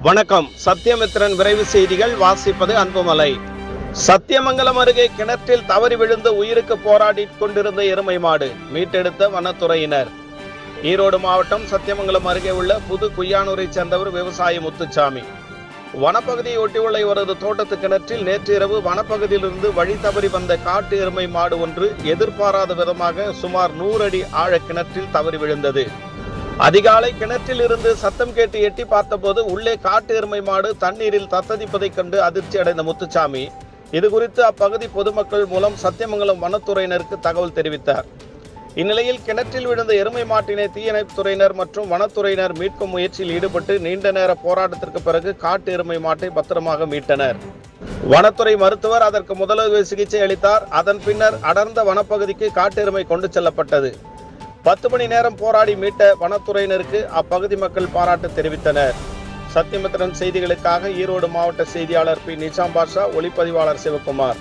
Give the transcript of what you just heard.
வணக்கம். சத்தியமித்திரன் விரைவு செய்திகள் வாசிப்பது அன்புமலை. சத்தியமங்கலம் அருகே கிணற்றில் தவறி விழுந்து உயிருக்கு போராடி கொண்டிருந்த எருமை மாடு மீட்டெடுத்த வனத்துறையினர். ஈரோடு மாவட்டம் சத்தியமங்கலம் அருகே உள்ள புது குய்யானூரை சேர்ந்தவர் விவசாயி முத்துச்சாமி. வனப்பகுதியை ஒட்டியுள்ள இவரது தோட்டத்து கிணற்றில் நேற்று இரவு வனப்பகுதியிலிருந்து வழி தவறி வந்த காட்டு எருமை மாடு ஒன்று எதிர்பாராத விதமாக சுமார் 100 அடி ஆழ கிணற்றில் தவறி விழுந்தது. அதிகாலை கிணற்றில் இருந்து சத்தம் கேட்டு எட்டி பார்த்தபோது உள்ளே காட்டு எருமை மாடு தண்ணீரில் தத்ததிப்பதைக் கண்டு அதிர்ச்சி அடைந்த முத்துச்சாமி இது குறித்து அப்பகுதி பொதுமக்கள் மூலம் சத்தியமங்கலம் வனத்துறையினருக்கு தகவல் தெரிவித்தார். இந்நிலையில் கிணற்றில் விழுந்த எருமை மாட்டினை தீயணைப்புத்துறையினர் மற்றும் வனத்துறையினர் மீட்கும் முயற்சியில் ஈடுபட்டு நீண்ட நேர போராட்டத்திற்கு பிறகு காட்டு எருமை மாட்டை பத்திரமாக மீட்டனர். வனத்துறை மருத்துவர் அதற்கு முதலுதவி சிகிச்சை அளித்தார். அதன் பின்னர் அடர்ந்த வனப்பகுதிக்கு காட்டு எருமை கொண்டு செல்லப்பட்டது. 10 மணி நேரம் போராடி மீட்ட வனத்துறையினருக்கு அப்பகுதி மக்கள் பாராட்டு தெரிவித்தனர். சத்தியமித்திரன் செய்திகளுக்காக ஈரோடு மாவட்ட செய்தியாளர் பி. நிசாம் பாஷா, ஒளிப்பதிவாளர் சிவகுமார்.